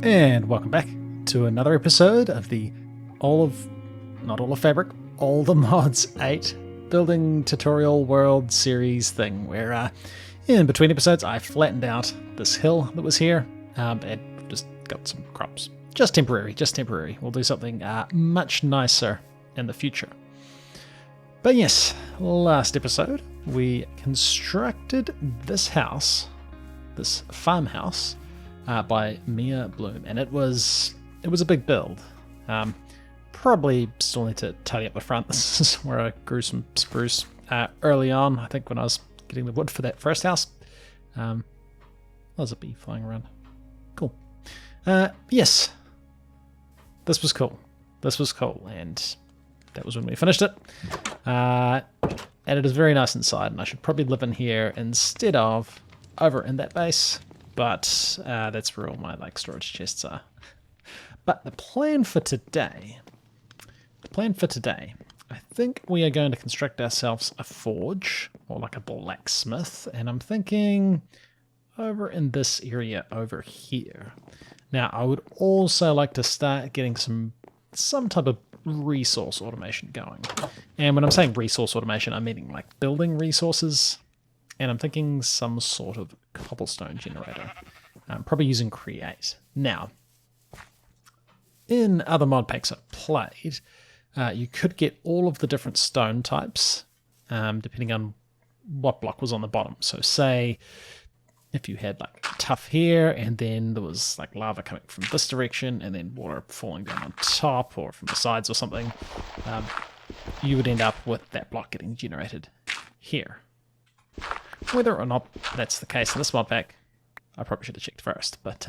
And welcome back to another episode of the not all of Fabric, all the mods 8 building tutorial world series thing, where in between episodes I flattened out this hill that was here and just got some crops. Just temporary. We'll do something much nicer in the future. But yes, last episode we constructed this house, this farmhouse, by Mia Bloom, and it was a big build. Probably still need to tidy up the front. This is where I grew some spruce early on, I think, when I was getting the wood for that first house. There's a bee flying around. Cool. Yes, this was cool, and that was when we finished it. And it is very nice inside, and I should probably live in here instead of over in that base. But that's where all my storage chests are. But the plan for today, I think we are going to construct ourselves a forge, or like a blacksmith, and I'm thinking over in this area over here. Now, I would also like to start getting some type of resource automation going. And when I'm saying resource automation, I'm meaning like building resources. And I'm thinking some sort of cobblestone generator. Probably using create. Now, in other mod packs I've played, you could get all of the different stone types, depending on what block was on the bottom. So say if you had like tuff here, and then there was like lava coming from this direction, and then water falling down on top, or from the sides or something, you would end up with that block getting generated here. Whether or not that's the case in this mod pack, I probably should have checked first. But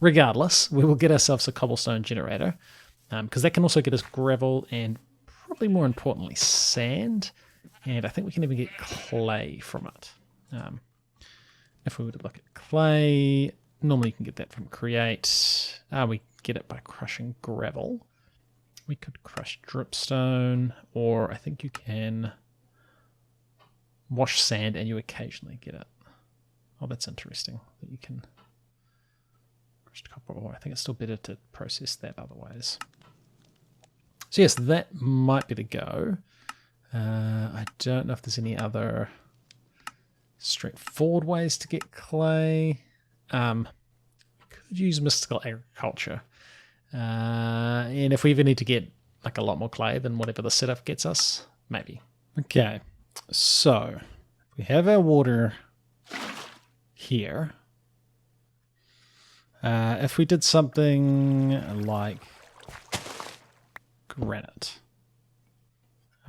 regardless, we will get ourselves a cobblestone generator, because that can also get us gravel and, probably more importantly, sand. And I think we can even get clay from it. If we were to look at clay, normally you can get that from create. We get it by crushing gravel. We could crush dripstone, or I think you can wash sand and you occasionally get it. Oh, that's interesting that you can crush copper ore. I think it's still better to process that otherwise. So yes, that might be the go. I don't know if there's any other straightforward ways to get clay. Could use mystical agriculture. And if we even need to get like a lot more clay than whatever the setup gets us, maybe. Okay. So, we have our water here. If we did something like granite,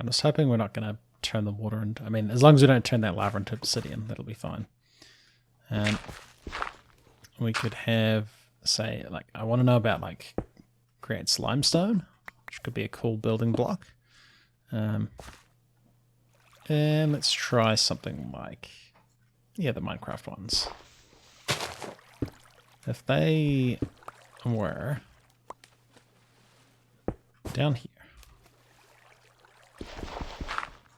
I'm just hoping we're not going to turn the water into, as long as we don't turn that lava into obsidian, that'll be fine. We could have, say, I want to know about create limestone, which could be a cool building block. And let's try something like, the Minecraft ones. If they were down here,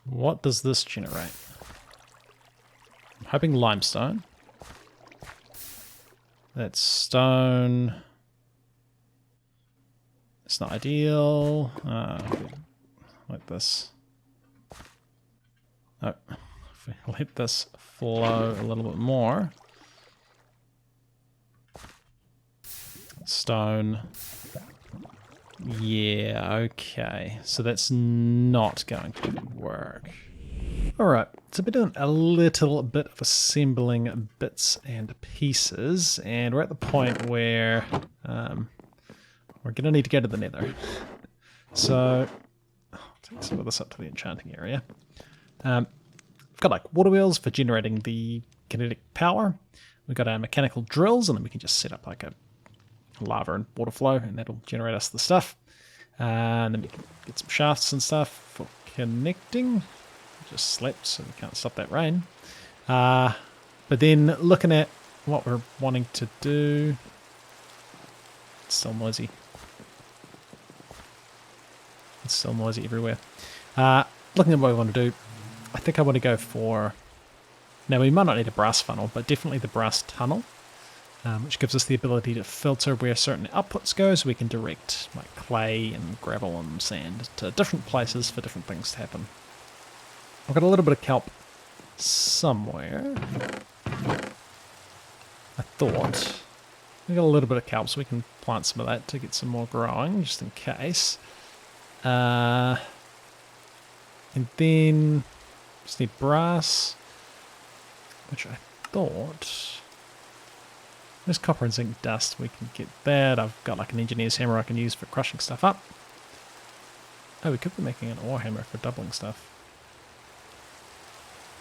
what does this generate? I'm hoping limestone. That's stone. It's not ideal. Like this. Oh, if we let this flow a little bit more. Stone. Yeah, okay. So that's not going to work. Alright, so we're doing a little bit of assembling bits and pieces, and we're at the point where we're going to need to go to the Nether. So, I'll take some of this up to the enchanting area. We've got water wheels for generating the kinetic power. We've got our mechanical drills, and then we can just set up a lava and water flow, and that'll generate us the stuff. And then we can get some shafts and stuff for connecting. Just slept, so we can't stop that rain. But then looking at what we're wanting to do, it's still noisy. It's still noisy everywhere. Looking at what we want to do, I think I want to go for... Now, we might not need a brass funnel, but definitely the brass tunnel. which gives us the ability to filter where certain outputs go, so we can direct like clay and gravel and sand to different places for different things to happen. I've got a little bit of kelp somewhere. I thought. We've got a little bit of kelp, so we can plant some of that to get some more growing, just in case. And then just need brass, which I thought... There's copper and zinc dust, we can get that. I've got like an engineer's hammer I can use for crushing stuff up. Oh, we could be making an ore hammer for doubling stuff.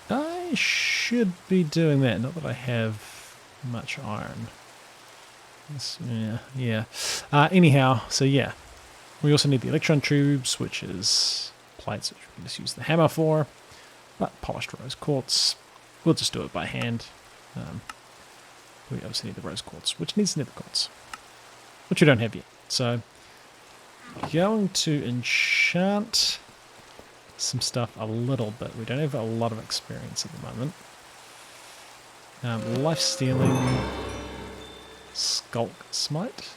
I should be doing that, not that I have much iron. Yeah. Anyhow, so yeah. We also need the electron tubes, which is plates which we can just use the hammer for. But polished rose quartz, we'll just do it by hand. We obviously need the rose quartz, which needs nether quartz, which we don't have yet. So, going to enchant some stuff a little bit. We don't have a lot of experience at the moment. Life stealing, skulk smite.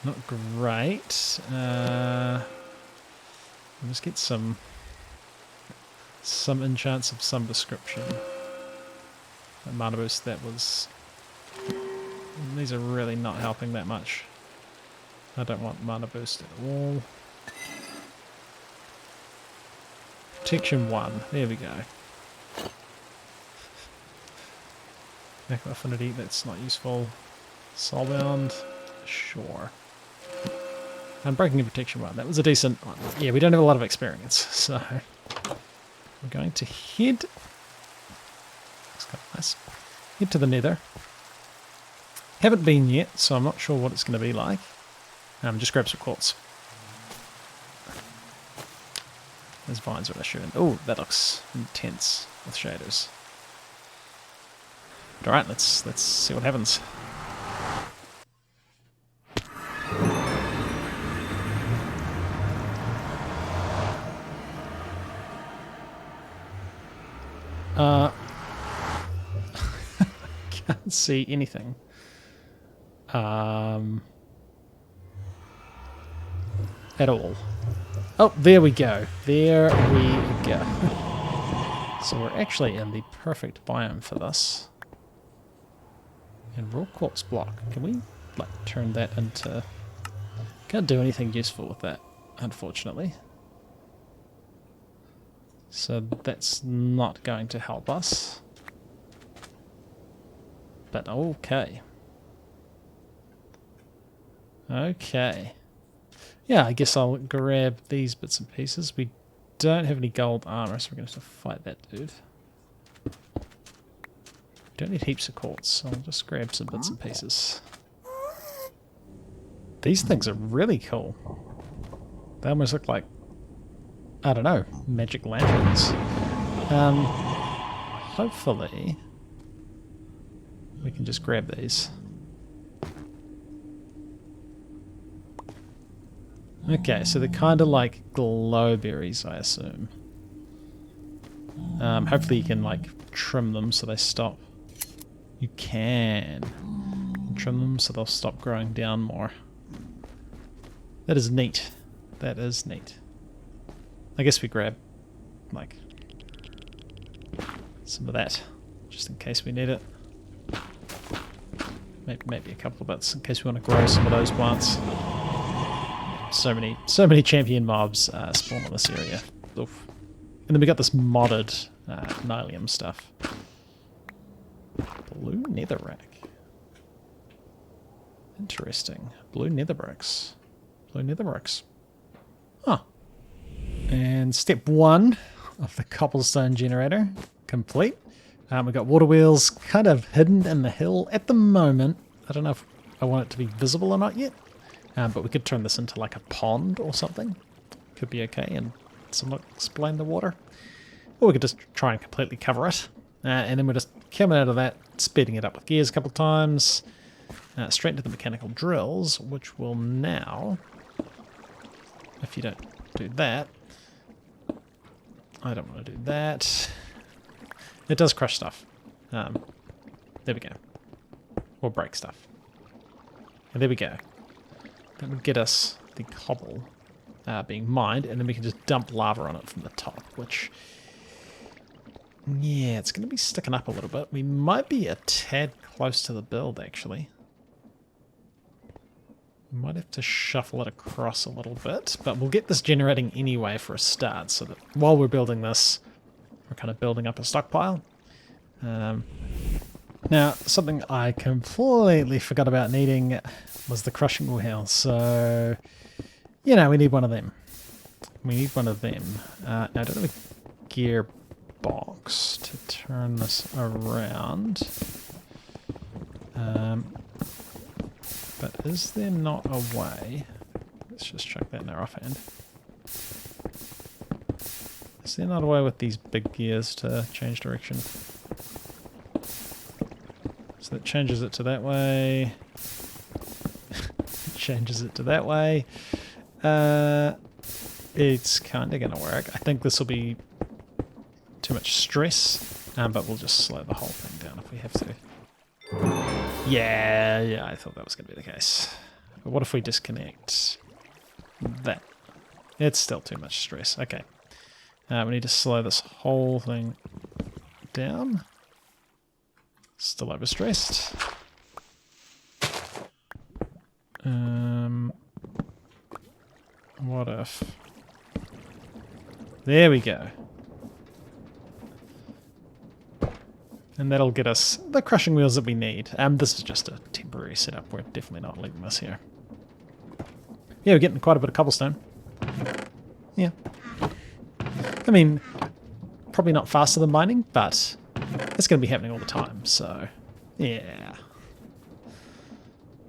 Not great. Let's get some enchants of some description. Mana boost, that was... These are really not helping that much. I don't want mana boost at all. Protection 1, there we go. Macro affinity, that's not useful. Soulbound, sure. And breaking and protection 1, that was a decent one. Yeah, we don't have a lot of experience, so... We're going to head... Nice. Head to the Nether. Haven't been yet, so I'm not sure what it's going to be like. Just grab some quartz. There's vines with a shoe in. Oh, that looks intense with shaders. But alright, let's see what happens. Can't see anything. At all. Oh, there we go. There we go. So we're actually in the perfect biome for this. And raw quartz block. Can we like turn that into... Can't do anything useful with that, unfortunately. So that's not going to help us. But okay. Okay. Yeah, I guess I'll grab these bits and pieces. We don't have any gold armor, so we're going to have to fight that dude. We don't need heaps of quartz, so I'll just grab some bits and pieces. These things are really cool. They almost look like, I don't know, magic lanterns. Hopefully we can just grab these. Okay, so they're kind of like glow berries, I assume. Hopefully you can like trim them so they stop. You can trim them so they'll stop growing down more. That is neat. That is neat. I guess we grab like some of that just in case we need it. Maybe a couple of bits in case we want to grow some of those plants. So many champion mobs spawn in this area. Oof. And then we got this modded Nylium stuff. Blue netherrack. Interesting. Blue nether bricks. Blue nether bricks. Huh. And step 1 of the cobblestone generator complete. We've got water wheels kind of hidden in the hill at the moment. I don't know if I want it to be visible or not yet. But we could turn this into like a pond or something. Could be okay and somewhat explain the water. Or we could just try and completely cover it. And then we're just coming out of that, speeding it up with gears a couple of times. Straight into the mechanical drills, which will now, if you don't do that, I don't want to do that. It does crush stuff. There we go. or break stuff. And there we go. That would get us the cobble being mined, and then we can just dump lava on it from the top, which, yeah, it's going to be sticking up a little bit. We might be a tad close to the build, actually. We might have to shuffle it across a little bit, but we'll get this generating anyway for a start, so that while we're building this, we're kind of building up a stockpile. Now, something I completely forgot about needing was the crushing wheel, so, you know, we need one of them. We need one of them. Now, I don't have a gearbox to turn this around. But is there not a way? Let's just check that now offhand. Is there not a way with these big gears to change direction? So that changes it to that way. Changes it to that way. It's kind of going to work. I think this will be too much stress, but we'll just slow the whole thing down if we have to. Yeah, I thought that was going to be the case. But what if we disconnect that? It's still too much stress. Okay. We need to slow this whole thing down. Still overstressed. What if... There we go. And that'll get us the crushing wheels that we need. This is just a temporary setup. We're definitely not leaving this here. Yeah, we're getting quite a bit of cobblestone. Yeah. I mean, probably not faster than mining, but it's going to be happening all the time, so yeah.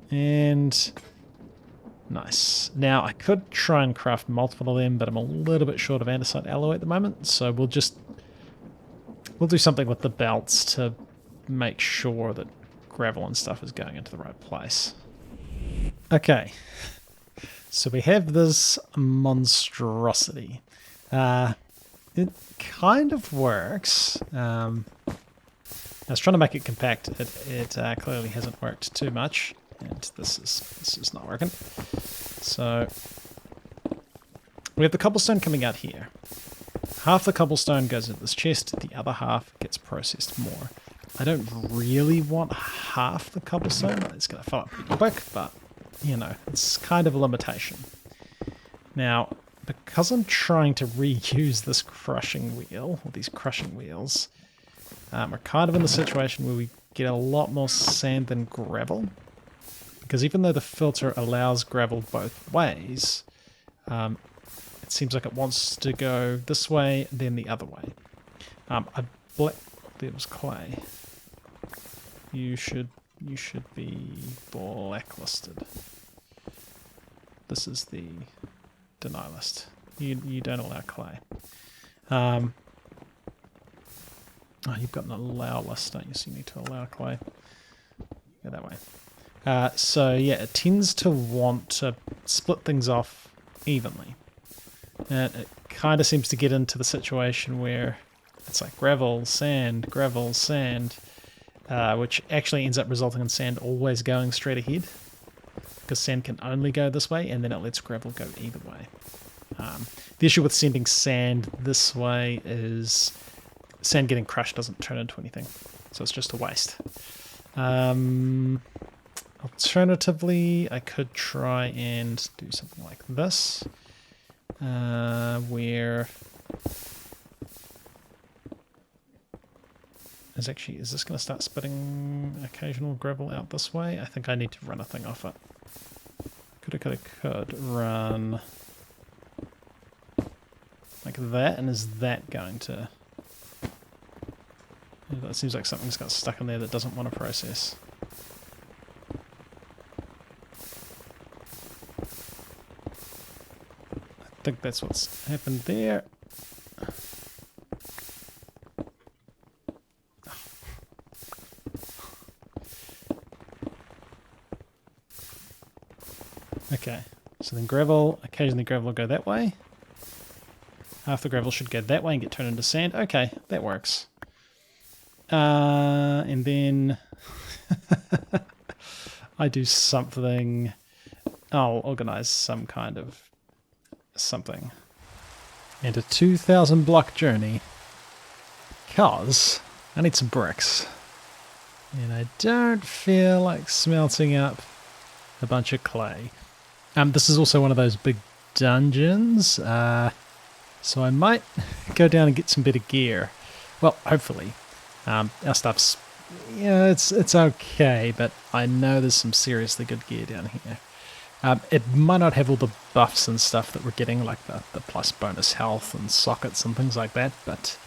And nice. Now, I could try and craft multiple of them, but I'm a little bit short of andesite alloy at the moment, so we'll do something with the belts to make sure that gravel and stuff is going into the right place. Okay, so we have this monstrosity. It kind of works. I was trying to make it compact. It clearly hasn't worked too much, and this is not working. So we have the cobblestone coming out here. Half the cobblestone goes into this chest, the other half gets processed more. I don't really want half the cobblestone. It's going to fill up pretty quick, but, you know, it's kind of a limitation. Now, because I'm trying to reuse this crushing wheel, or these crushing wheels, we're kind of in the situation where we get a lot more sand than gravel. Because even though the filter allows gravel both ways, it seems like it wants to go this way, then the other way. There was clay. You should be blacklisted. This is the deny list. You don't allow clay. Oh, you've got an allow list, don't you? So you need to allow clay. Go that way. So yeah, it tends to want to split things off evenly. And it kind of seems to get into the situation where it's like gravel, sand, which actually ends up resulting in sand always going straight ahead. Because sand can only go this way, and then it lets gravel go either way. The issue with sending sand this way is sand getting crushed doesn't turn into anything. So it's just a waste. Alternatively, I could try and do something like this. Where is this going to start spitting occasional gravel out this way? I think I need to run a thing off it. Could run like that, and is that going to... That seems like something's got stuck in there that doesn't want to process. I think that's what's happened there. Okay, so then occasionally gravel will go that way. Half the gravel should go that way and get turned into sand. Okay, that works. And then I do something. I'll organize some kind of something. And a 2,000 block journey. Because I need some bricks. And I don't feel like smelting up a bunch of clay. This is also one of those big dungeons. So I might go down and get some better gear. Well, hopefully. Our stuff's, yeah, it's okay, but I know there's some seriously good gear down here. It might not have all the buffs and stuff that we're getting, like the plus bonus health and sockets and things like that, but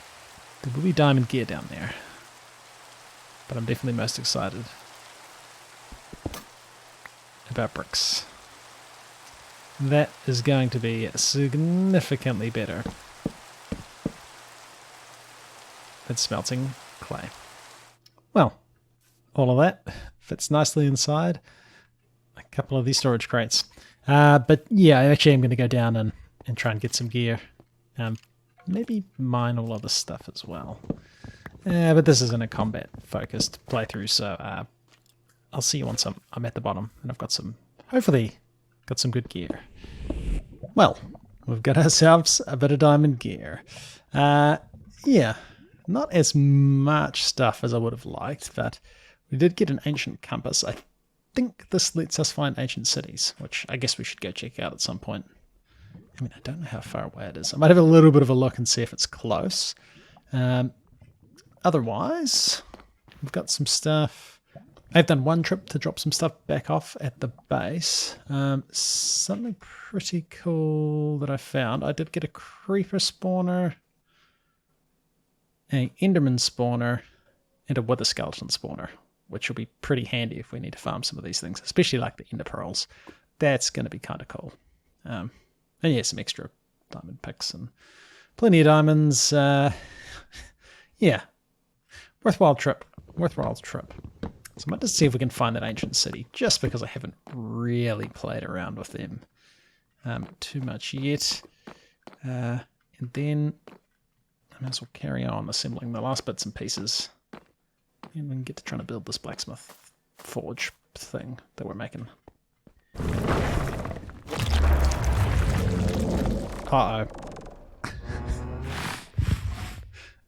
there will be diamond gear down there. But I'm definitely most excited about bricks. That is going to be significantly better than smelting clay. Well, all of that fits nicely inside a couple of these storage crates. But yeah, I actually am going to go down and try and get some gear. Maybe mine all of this stuff as well. But this isn't a combat-focused playthrough, so I'll see you once I'm at the bottom and I've got some, hopefully, got some good gear. Well, we've got ourselves a bit of diamond gear. Yeah, not as much stuff as I would have liked, but we did get an ancient compass. I think this lets us find ancient cities, which I guess we should go check out at some point. I mean, I don't know how far away it is. I might have a little bit of a look and see if it's close. Otherwise, we've got some stuff. I've done one trip to drop some stuff back off at the base. Something pretty cool that I found. I did get a creeper spawner, an enderman spawner, and a wither skeleton spawner, which will be pretty handy if we need to farm some of these things, especially like the ender pearls. That's going to be kind of cool. And yeah, some extra diamond picks and plenty of diamonds. Yeah, worthwhile trip. Worthwhile trip. So I might just see if we can find that ancient city, just because I haven't really played around with them too much yet. And then I might as well carry on assembling the last bits and pieces. And we can get to trying to build this blacksmith forge thing that we're making. Uh-oh.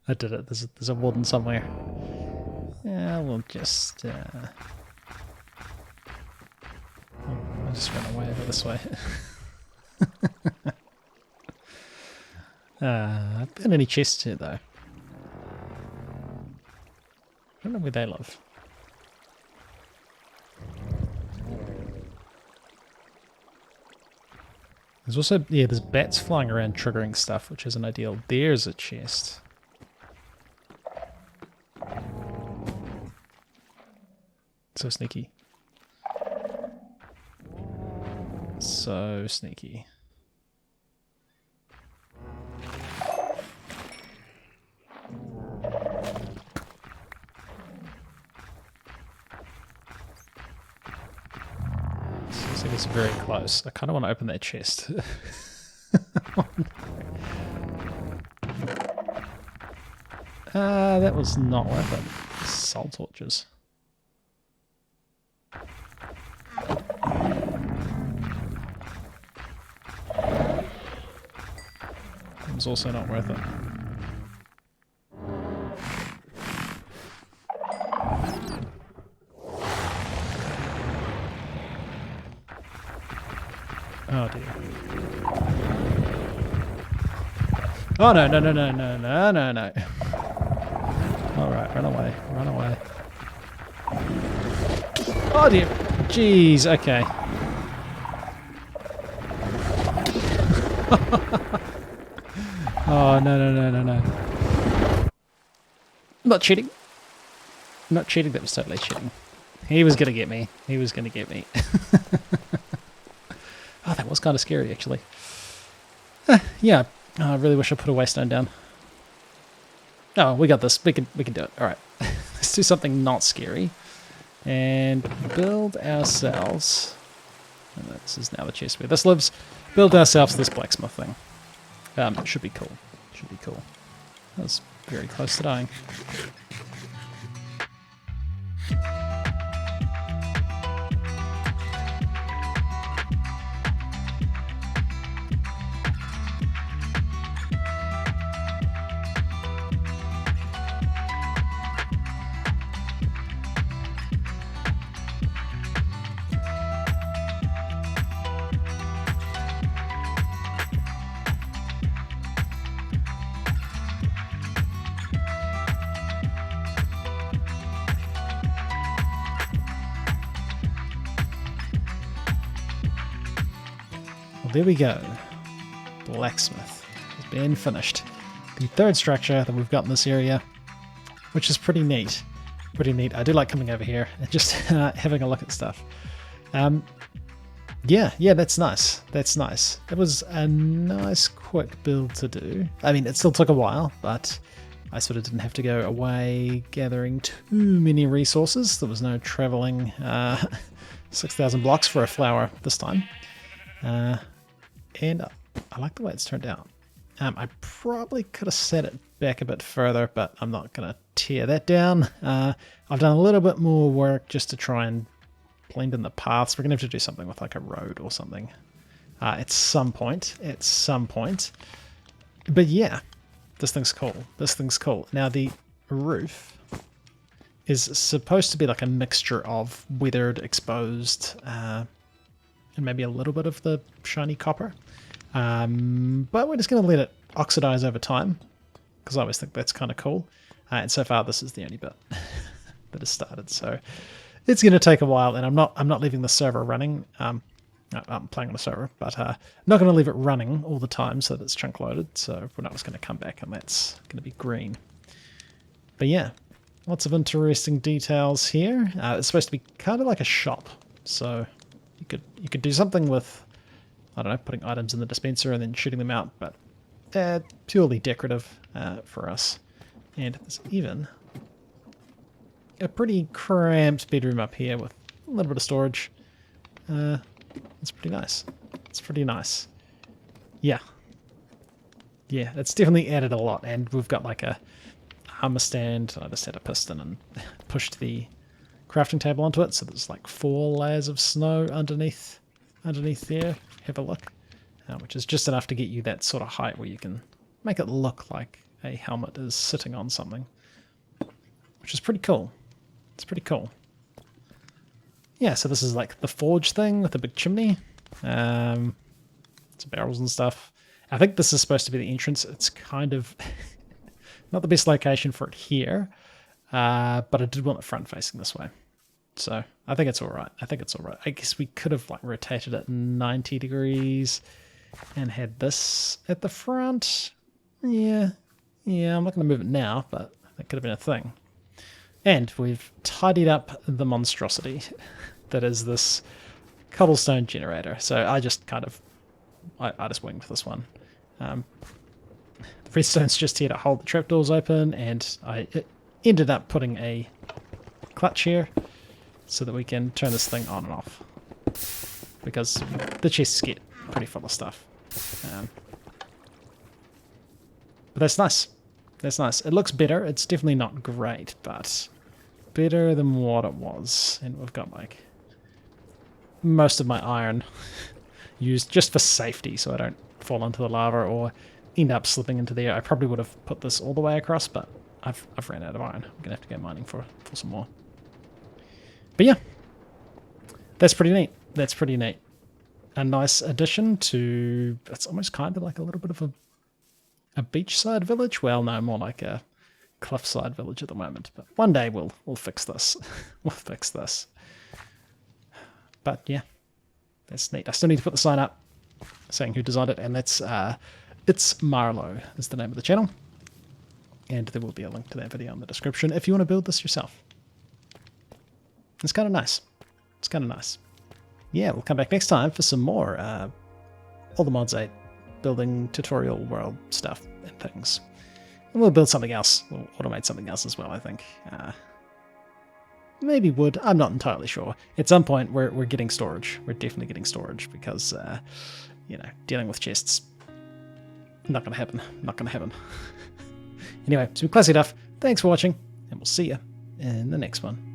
I did it. There's a warden somewhere. Yeah, we'll just... I'll just run away over this way. I don't any chests here, though. I don't know where they live. There's also, yeah, there's bats flying around triggering stuff, which isn't ideal. There's a chest. So sneaky. So sneaky. Looks like it's very close. I kind of want to open that chest. That was not worth it. Soul torches. It was also not worth it. Oh dear. Oh no, no, no, no, no, no, no, no. Alright, run away, run away. Oh dear. Jeez, okay. Oh, no, no, no, no, no. Not cheating. Not cheating, that was totally cheating. He was going to get me. He was going to get me. Oh, that was kind of scary, actually. Yeah, oh, I really wish I put a waystone down. Oh, we got this. We can do it. All right. Let's do something not scary. And build ourselves... And this is now the chest where this lives. Build ourselves this blacksmith thing. Should be cool. Should be cool. That was very close to dying. there we go. Blacksmith has been finished. The third structure that we've got in this area, which is pretty neat. Pretty neat. I do like coming over here and just having a look at stuff. Yeah, that's nice. That's nice. It was a nice quick build to do. I mean, it still took a while, but I sort of didn't have to go away gathering too many resources. There was no traveling 6,000 blocks for a flower this time. And I like the way it's turned out. I probably could have set it back a bit further, but I'm not going to tear that down. I've done a little bit more work just to try and blend in the paths. We're going to have to do something with like a road or something at some point. But yeah, this thing's cool. This thing's cool. Now the roof is supposed to be like a mixture of weathered, exposed, and maybe a little bit of the shiny copper. But we're just going to let it oxidize over time, because I always think that's kind of cool. And so far, this is the only bit that has started. So it's going to take a while, and I'm not leaving the server running. I'm playing on a server, but not going to leave it running all the time so that it's chunk loaded. So we're not just going to come back, and that's going to be green. But yeah, lots of interesting details here. It's supposed to be kind of like a shop, so you could do something with, I don't know, putting items in the dispenser and then shooting them out, but purely decorative for us. And there's even a pretty cramped bedroom up here with a little bit of storage. It's pretty nice. It's pretty nice. Yeah. Yeah, it's definitely added a lot, and we've got like a armor stand. I just had a piston and pushed the crafting table onto it, so there's like 4 layers of snow underneath there. Have a look, which is just enough to get you that sort of height where you can make it look like a helmet is sitting on something, which is pretty cool. It's pretty cool. Yeah, so this is like the forge thing with the big chimney. Some barrels and stuff. I think this is supposed to be the entrance. It's kind of not the best location for it here, but I did want it front facing this way. So I think it's all right. I guess we could have like rotated it 90 degrees and had this at the front. Yeah, I'm not going to move it now, but that could have been a thing. And we've tidied up the monstrosity that is this cobblestone generator. So I just kind of, I just winged this one. The redstone's just here to hold the trapdoors open, and I ended up putting a clutch here so that we can turn this thing on and off, because the chests get pretty full of stuff. But that's nice. That's nice. It looks better. It's definitely not great, but better than what it was. And we've got like most of my iron used just for safety, so I don't fall into the lava or end up slipping into there. I probably would have put this all the way across, but I've ran out of iron. I'm gonna have to go mining for some more. But yeah, that's pretty neat. That's pretty neat. A nice addition to, it's almost kind of like a little bit of a beachside village. Well, no, more like a cliffside village at the moment. But one day we'll fix this. We'll fix this. But yeah, that's neat. I still need to put the sign up saying who designed it, and that's ItsMarloe is the name of the channel. And there will be a link to that video in the description if you want to build this yourself. It's kind of nice. It's kind of nice. Yeah, we'll come back next time for some more All the Mods 8 building tutorial world stuff and things. And we'll build something else. We'll automate something else as well, I think. Maybe wood. I'm not entirely sure. At some point, we're getting storage. We're definitely getting storage because, you know, dealing with chests, not going to happen. Not going to happen. Anyway, it's been ClassicDuff. Thanks for watching, and we'll see you in the next one.